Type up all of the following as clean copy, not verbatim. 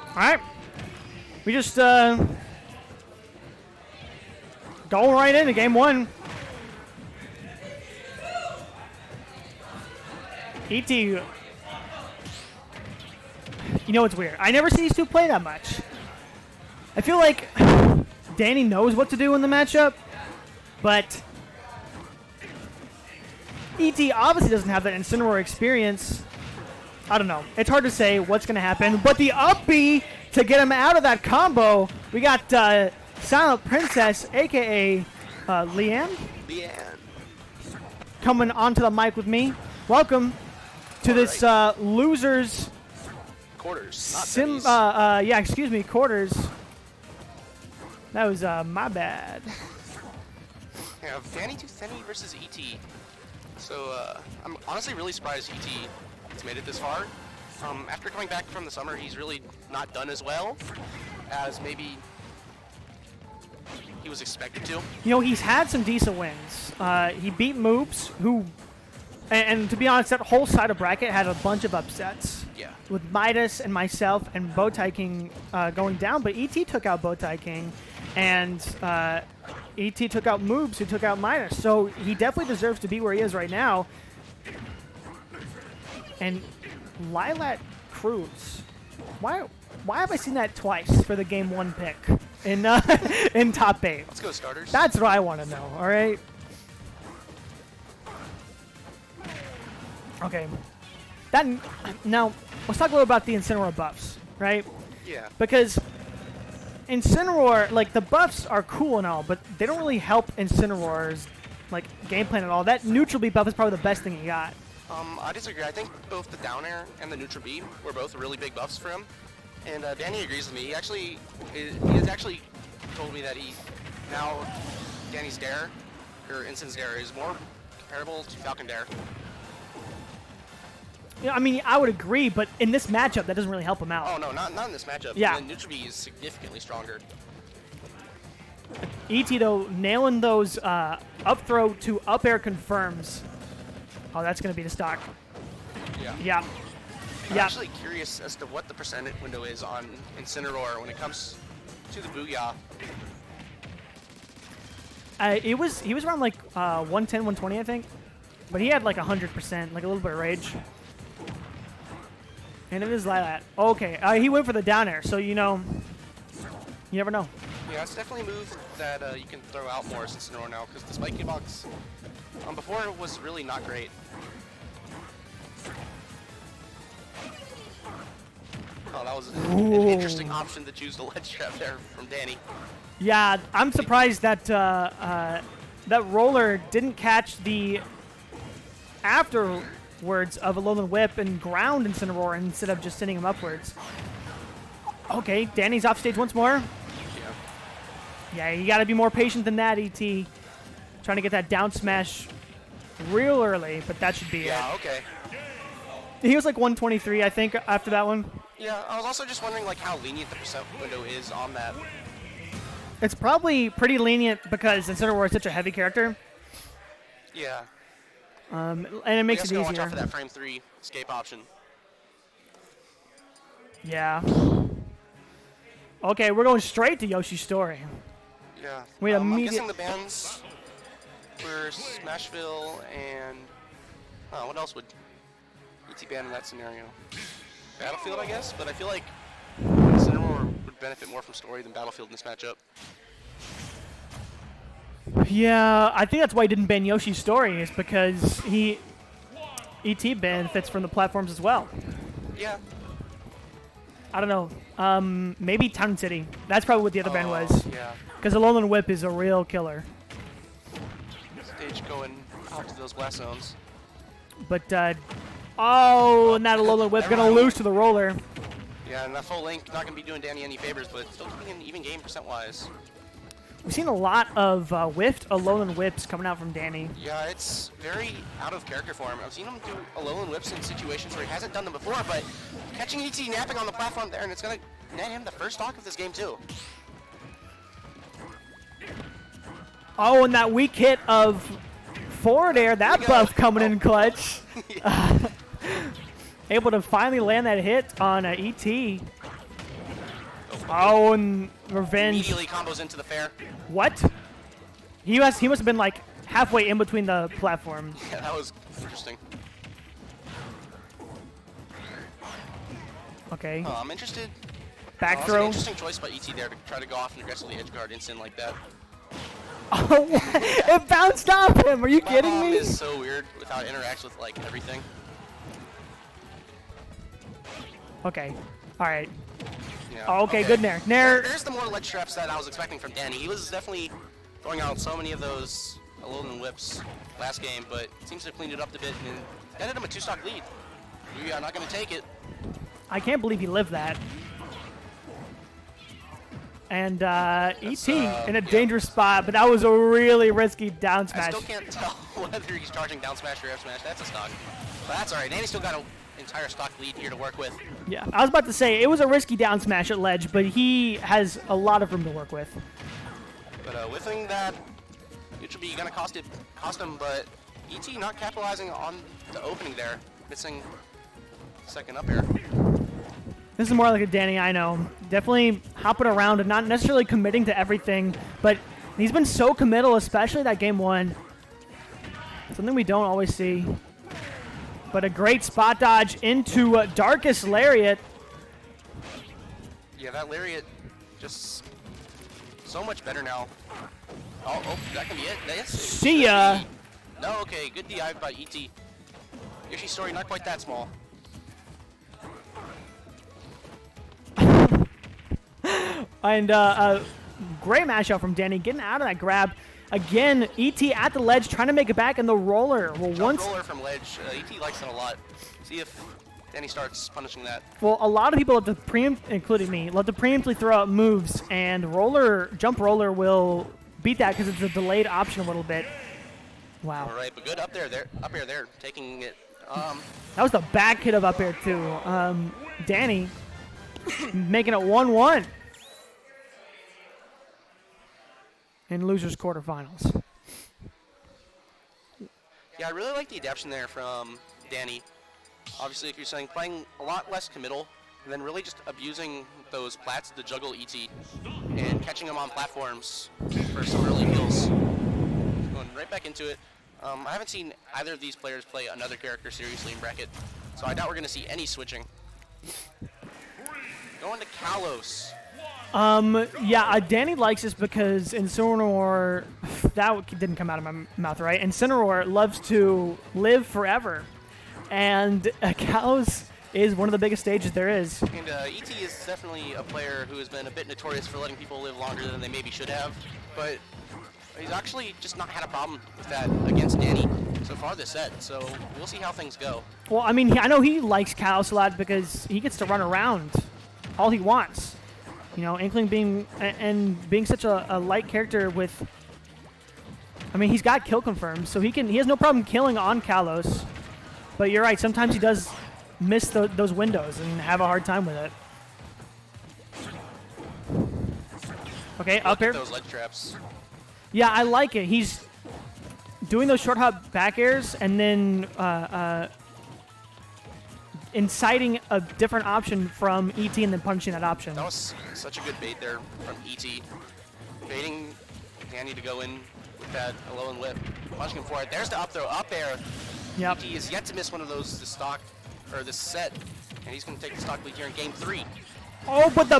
All right. We just going right into game one. ET. You know what's weird? I never see these two play that much. I feel like Dany knows what to do in the matchup, but ET obviously doesn't have that Incineroar experience. I don't know. It's hard to say what's going to happen, but the up B to get him out of that combo, we got Silent Princess, a.k.a. Leanne, coming onto the mic with me. Welcome to this losers quarters. yeah, excuse me, quarters. That was my bad. Yeah, Dany2theny versus ET. So I'm honestly really surprised ET has made it this far. After coming back from the summer, he's really not done as well as maybe he was expected to. You know, he's had some decent wins. He beat Moobs, who, and to be honest, that whole side of bracket had a bunch of upsets. Yeah. With Midas and myself and Bowtie King going down, but ET took out Bowtie King, and ET took out Moobs, who took out Midas. So he definitely deserves to be where he is right now. And Lilat Cruz, why have I seen that twice for the game one pick in in top 8? Let's go starters. That's what I want to know. All right. Okay. Now let's talk a little about the Incineroar buffs, right? Yeah. Because Incineroar, like, the buffs are cool and all, but they don't really help Incineroar's like game plan at all. That neutral B buff is probably the best thing he got. I disagree. I think both the down air and the neutral B were both really big buffs for him. And Dany agrees with me. He has actually told me that now Danny's Dare, or Instin's Dare, is more comparable to Falcon Dare. Yeah, I mean, I would agree, but in this matchup, that doesn't really help him out. Oh no, not in this matchup. Yeah. The neutral B is significantly stronger. ET though, nailing those up throw to up air confirms. Oh, that's going to be the stock. Yeah. Yeah. I'm Yeah. actually curious as to what the percentage window is on Incineroar when it comes to the Booyah. He was around like 110, 120, I think. But he had like 100%, like a little bit of rage. And it is Lilat. Okay, he went for the down air, so you know, you never know. Yeah, it's definitely a move that you can throw out more as Incineroar now, because the spiky box before it was really not great. Oh, that was an interesting option to choose the ledge trap there from Dany. Yeah, I'm surprised that that roller didn't catch the afterwards of a Alolan Whip and ground Incineroar instead of just sending him upwards. Okay, Danny's off stage once more. Yeah, you got to be more patient than that, ET. Trying to get that down smash real early, but that should be it. Yeah, okay. He was like 123, I think, after that one. Yeah, I was also just wondering like how lenient the percent window is on that. It's probably pretty lenient because Incineroar is such a heavy character. Yeah. And it makes it easier. Watch out for that frame 3 escape option. Yeah. Okay, we're going straight to Yoshi's story. Yeah. Wait, I'm guessing the bans were Nashville and what else would ET ban in that scenario? Battlefield, I guess, but I feel like Incineroar would benefit more from story than Battlefield in this matchup. Yeah, I think that's why he didn't ban Yoshi's story, is because ET benefits from the platforms as well. Yeah. I don't know. Maybe Town and City. That's probably what the other ban was. Yeah. Because the Alolan Whip is a real killer. Stage going out to those blast zones. But, oh, and that Alolan Whip going to lose to the roller. Yeah, and that full link not going to be doing Dany any favors, but still keeping an even game percent-wise. We've seen a lot of whiffed Alolan Whips coming out from Dany. Yeah, it's very out of character for him. I've seen him do Alolan Whips in situations where he hasn't done them before, but catching ET napping on the platform there, and it's going to net him the first stock of this game, too. Oh, and that weak hit of forward air, that buff coming in clutch. Able to finally land that hit on ET. Oh, and revenge. Immediately combos into the fair. What? He must have been like halfway in between the platforms. Yeah, that was interesting. Okay. I'm interested. Back That's throw. an interesting choice by ET there to try to go off and aggressively edge guard instant like that. Oh, it bounced off him. Are you kidding me? It is so weird with how it interacts with like everything. Okay. All right. Yeah. Oh, okay, good nair. Nair. There's the more ledge traps that I was expecting from Dany. He was definitely throwing out so many of those alone whips last game, but seems to have cleaned it up a bit and netted him a 2-stock lead. We are not going to take it. I can't believe he lived that. And ET in a dangerous spot, but that was a really risky down smash. I still can't tell whether he's charging down smash or F smash. That's a stock. But that's all right. Danny's still got an entire stock lead here to work with. Yeah, I was about to say, it was a risky down smash at ledge, but he has a lot of room to work with. But whiffing that, it should be going to cost him, but ET not capitalizing on the opening there. Missing second up air. This is more like a Dany I know. Definitely hopping around and not necessarily committing to everything, but he's been so committal, especially that game 1. Something we don't always see. But a great spot dodge into Darkest Lariat. Yeah, that Lariat just so much better now. Oh, that can be it. Yes, See ya. No, okay, good DI by ET. Yoshi's story not quite that small. And great mashup from Dany, getting out of that grab. Again, ET at the ledge, trying to make it back, and the roller. Well, Roller from ledge. ET likes it a lot. See if Dany starts punishing that. Well, a lot of people love to including me, love to preemptively throw out moves, and jump roller will beat that because it's a delayed option a little bit. Wow. All right, but good up air there, taking it. That was the back hit of up air too. Dany making it 1-1 in losers quarterfinals. Yeah, I really like the adaptation there from Dany. Obviously, if you're saying playing a lot less committal, and then really just abusing those plats to juggle ET and catching them on platforms for some early kills. Going right back into it. I haven't seen either of these players play another character seriously in bracket, so I doubt we're going to see any switching. Going to Kalos. Yeah, Dany likes this because Incineroar, that didn't come out of my mouth right, Incineroar loves to live forever. And Kalos is one of the biggest stages there is. And ET is definitely a player who has been a bit notorious for letting people live longer than they maybe should have, but he's actually just not had a problem with that against Dany so far this set, so we'll see how things go. Well, I mean, I know he likes Kalos a lot because he gets to run around all he wants. You know, Inkling being such a light character with, I mean, he's got kill confirmed, so he has no problem killing on Kalos. But you're right, sometimes he does miss those windows and have a hard time with it. Okay, up here. Those ledge traps. Yeah, I like it. He's doing those short hop back airs and then inciting a different option from ET and then punishing that option. That was such a good bait there from ET. Baiting Dany to go in with that low and whip. Punching him for it. There's the up throw, up air. Yep. ET is yet to miss one of those this set, and he's going to take the stock lead here in game 3. Oh, but the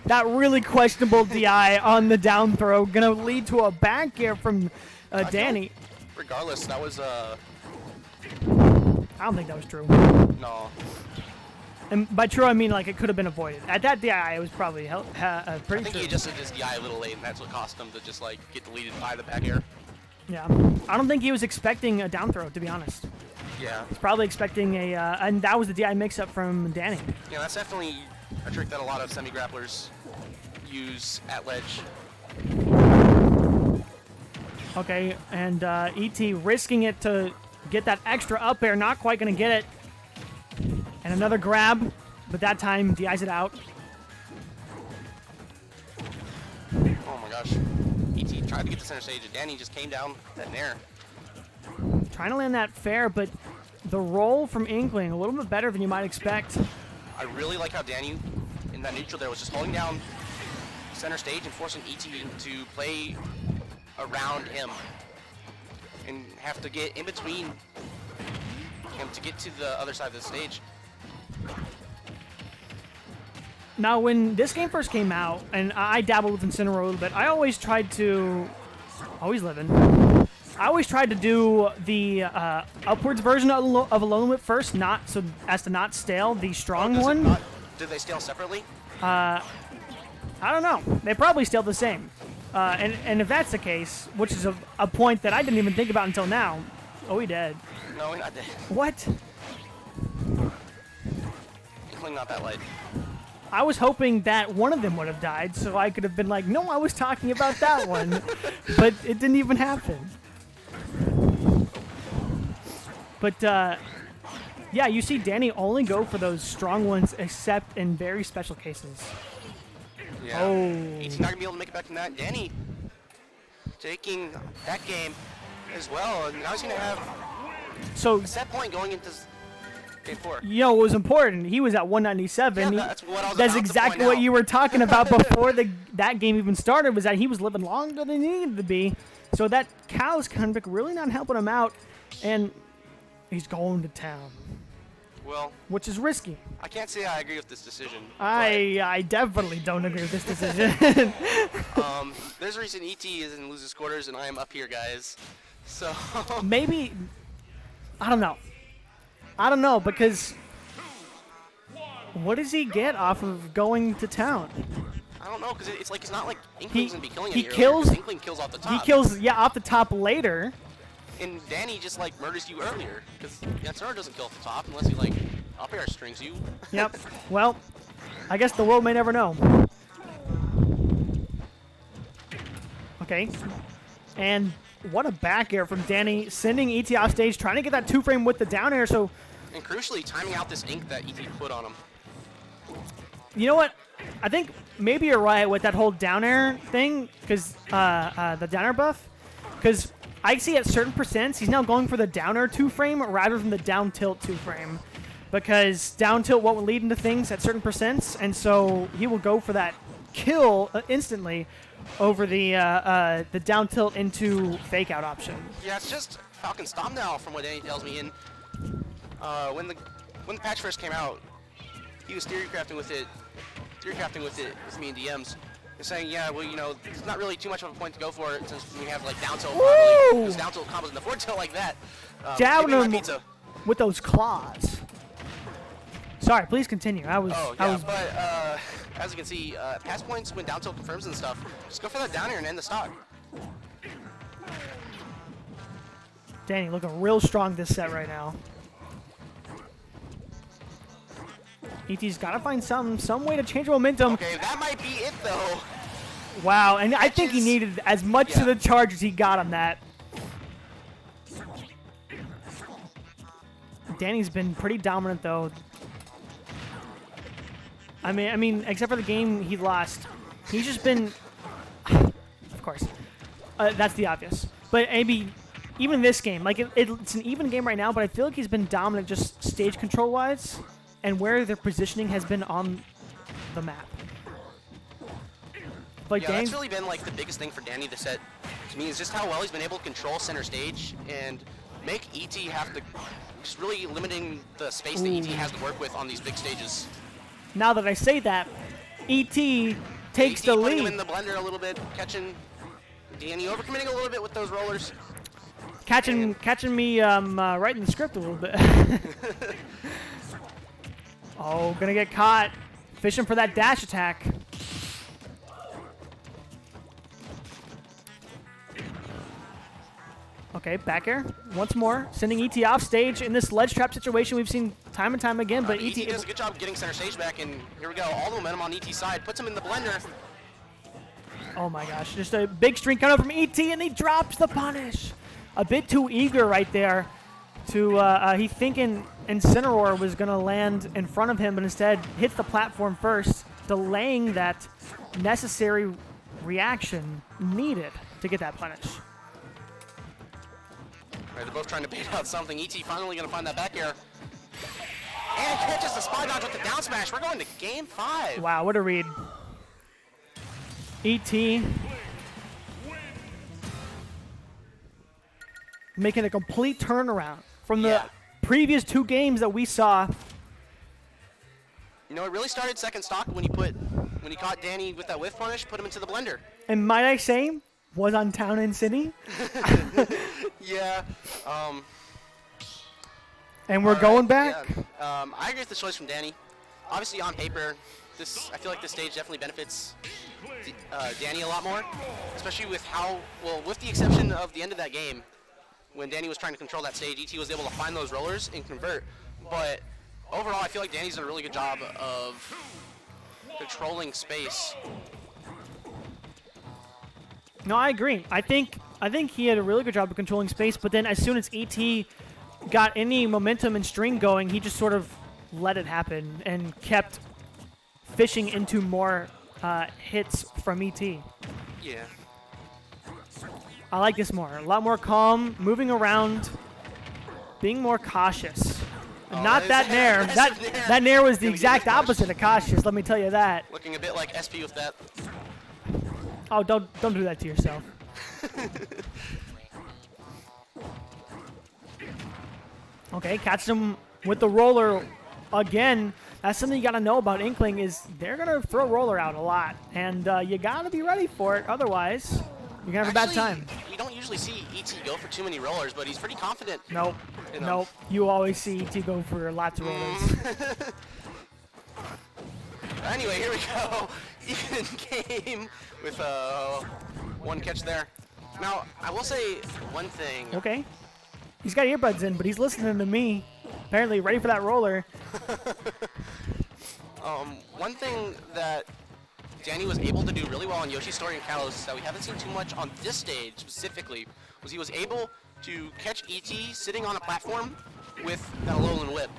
that really questionable DI on the down throw gonna lead to a back air from Dany. Regardless, that was I don't think that was true. no. And by true, I mean like it could have been avoided. At that DI, it was probably pretty I think true. he just did his DI a little late, and that's what cost him to just like get deleted by the back air. Yeah, I don't think he was expecting a down throw, to be honest. Yeah. He's probably expecting and that was the DI mix-up from Dany. Yeah, that's definitely a trick that a lot of semi-grapplers use at ledge. Okay, and ET risking it to get that extra up air, not quite going to get it. And another grab, but that time DI's it out. Oh my gosh. ET tried to get to center stage, and Dany just came down that nair. Trying to land that fair, but the roll from Inkling, a little bit better than you might expect. I really like how Dany in that neutral there was just holding down center stage and forcing ET to play around him and have to get in between him to get to the other side of the stage. Now, when this game first came out, and I dabbled with Incineroar a little bit, I always tried to... Always living. I always tried to do the upwards version of a Lone Whip first, not so as to not stale the strong one. Did they stale separately? I don't know. They probably stale the same. And if that's the case, which is a point that I didn't even think about until now. Oh, he dead. No, he's not dead. What? Inkling not that light. I was hoping that one of them would have died, so I could have been like, no, I was talking about that one. But it didn't even happen. But, yeah, you see Dany only go for those strong ones except in very special cases. Yeah. Oh. He's not going to be able to make it back from that. Dany taking that game as well. And now he's going to have a set point going into game 4. You know, it was important. He was at 197. Yeah, that's what I was That's about exactly to point what out. you were talking about before that game even started, was that he was living longer than he needed to be. So that Cow's convict really not helping him out. And he's going to town. Well, which is risky. I can't say I agree with this decision. I definitely don't agree with this decision. There's a reason ET is in losers quarters and I am up here, guys. So maybe, I don't know. I don't know, because what does he get off of going to town? I don't know, because it's like it's not like Inkling's gonna be killing him. Inkling kills off the top. He kills, yeah, off the top later. And Dany just like murders you earlier, because Incineroar doesn't kill off the top unless he like up air strings you. Yep. Well, I guess the world may never know. Okay. And what a back air from Dany, sending ET off stage, trying to get that 2-frame with the down air. So, and crucially, timing out this ink that ET put on him. You know what? I think maybe you're right with that whole down air thing, because the down air buff, because I see at certain percents he's now going for the down air 2-frame rather than the down tilt 2-frame, because down tilt won't lead into things at certain percents, and so he will go for that kill instantly over the down tilt into fake out option. Yeah, it's just Falcon Stomp now, from what Dany tells me. And when the patch first came out, he was theory crafting with me in DMs, and saying, yeah, well, you know, it's not really too much of a point to go for it since we have like down tilt, because down tilt combos in the forward tilt like that. Down him with those claws. Sorry, please continue. But as you can see, pass points when down tilt confirms and stuff, just go for that down air and end the stock. Dany looking real strong this set right now. ET's got to find some way to change momentum. Okay, that might be it though. Wow, and I think he needed as much to the charge as he got on that. Dany's been pretty dominant though. I mean, except for the game he lost, he's just been. Of course, that's the obvious. But maybe even this game, like it's an even game right now, but I feel like he's been dominant just stage control wise, and where their positioning has been on the map. Like yeah, that's really been like the biggest thing for Dany this set to me, is just how well he's been able to control center stage and make ET have to, just really limiting the space that ET has to work with on these big stages. Now that I say that, ET takes the lead. Putting him in the blender a little bit, catching Dany overcommitting a little bit with those rollers. Catching me writing the script a little bit. Oh, gonna get caught. Fishing for that dash attack. Okay, back air once more, sending ET off stage in this ledge trap situation we've seen time and time again. But ET does a good job getting center stage back, and here we go. All the momentum on ET's side, puts him in the blender. Oh my gosh, just a big string coming from ET, and he drops the punish. A bit too eager right there. He thinking Incineroar was gonna land in front of him, but instead hits the platform first, delaying that necessary reaction needed to get that punish. Right, they're both trying to bait out something. ET finally going to find that back air. And catches the spy dodge with the down smash. We're going to game 5. Wow, what a read. ET making a complete turnaround from the previous 2 games that we saw. You know, it really started second stock when he caught Dany with that whiff punish, put him into the blender. And might I say, was on Town and City. Yeah. And we're going back. Yeah. I agree with the choice from Dany. Obviously, on paper, I feel like this stage definitely benefits Dany a lot more, especially with with the exception of the end of that game, when Dany was trying to control that stage, ET was able to find those rollers and convert. But overall, I feel like Danny's done a really good job of controlling space. No, I agree. I think he had a really good job of controlling space, but then as soon as ET got any momentum and string going, he just sort of let it happen and kept fishing into more hits from ET. Yeah. I like this more. A lot more calm, moving around, being more cautious. Not that nair. That nair was the exact opposite of cautious, let me tell you that. Looking a bit like SP with that. Oh, don't do that to yourself. Okay, catch him with the roller again. That's something you got to know about Inkling is they're going to throw roller out a lot. And you got to be ready for it. Otherwise, you're going to have a bad time. We don't usually see ET go for too many rollers, but he's pretty confident. Nope. Nope. You always see ET go for lots of rollers. Anyway, here we go. Even game with one catch there. Now, I will say one thing. Okay. He's got earbuds in, but he's listening to me. Apparently ready for that roller. One thing that Dany was able to do really well on Yoshi's Story and Kalos that we haven't seen too much on this stage specifically was he was able to catch ET sitting on a platform with that Alolan whip.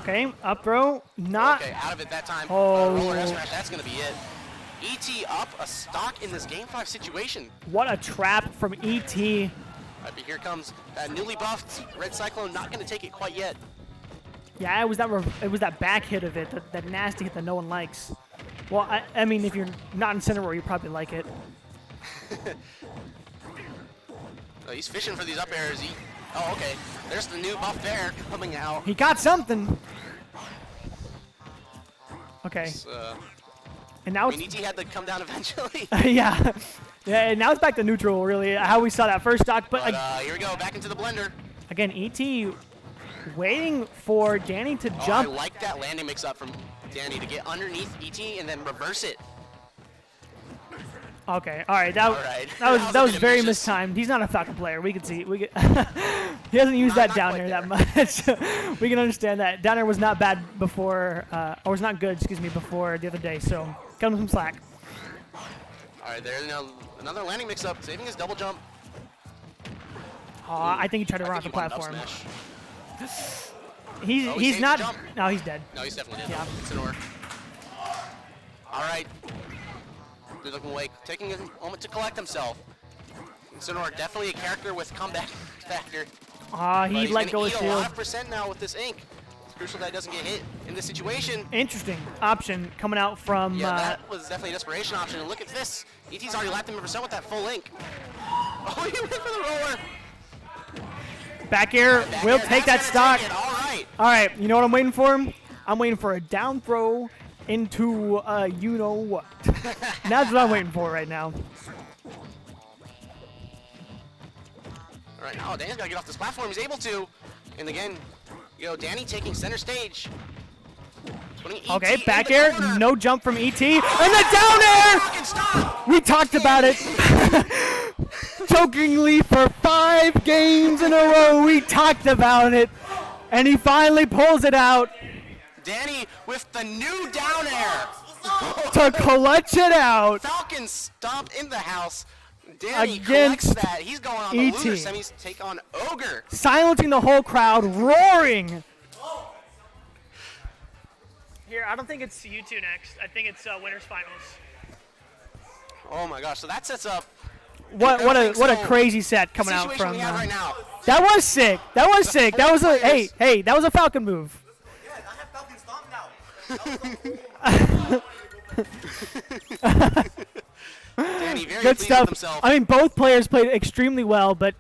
Okay, up throw, not. Okay, out of it that time. Oh. Roller F smash, that's going to be it. ET up a stock in this Game 5 situation. What a trap from ET. But here comes that newly buffed Red Cyclone, not going to take it quite yet. Yeah, it was that back hit of it, that nasty hit that no one likes. Well, I mean, if you're not Incineroar, you probably like it. Oh, he's fishing for these up airs. Oh, okay. There's the new buff there coming out. He got something. Okay. And now ET had to come down eventually. Yeah. Yeah, and now it's back to neutral, really, how we saw that first stock. But here we go, back into the blender. Again, ET waiting for Dany to jump. I like that landing mix-up from Dany to get underneath ET and then reverse it. Okay, all right, that was very mistimed. He's not a Falcon player. We can see. He hasn't used that down air that much. We can understand that. Down air was not bad before, or was not good, excuse me, before the other day. So cut him some slack. All right, there's another landing mix-up, saving his double jump. I think he tried to run off the platform. He's not. No, he's dead. No, he's definitely dead. Yeah. Incineroar. All right. Good looking away, taking a moment to collect himself. Incineroar definitely a character with comeback factor. He let go of shield. shield. A lot of percent now with this ink. It's crucial that he doesn't get hit in this situation. Interesting option coming out from. Yeah, that was definitely a desperation option. And look at this. ET's already lapped him a percent with that full ink. Oh, he went for the roller. Back air will take that stock. All right. You know what I'm waiting for? I'm waiting for a down throw into you know what. That's what I'm waiting for right now. All right, now Dany's got to get off this platform. He's able to. And again, Dany taking center stage. Okay, back air, no jump from ET, and the down air! We talked about it. Jokingly for 5 games in a row, we talked about it, and he finally pulls it out. Dany with the new down air. To clutch it out. Falcon stomp in the house. Dany collects that. He's going on the loser semis to take on Ogre. Silencing the whole crowd, roaring. Here, I don't think it's you two next. I think it's winners finals. Oh my gosh, so that sets up what a crazy set coming out situation from. we have right now. That was sick. That was sick. That was a hey. That was a Falcon move. Yeah, I have Falcon stomp now. Dany very Good pleased stuff. with himself. I mean, both players played extremely well, but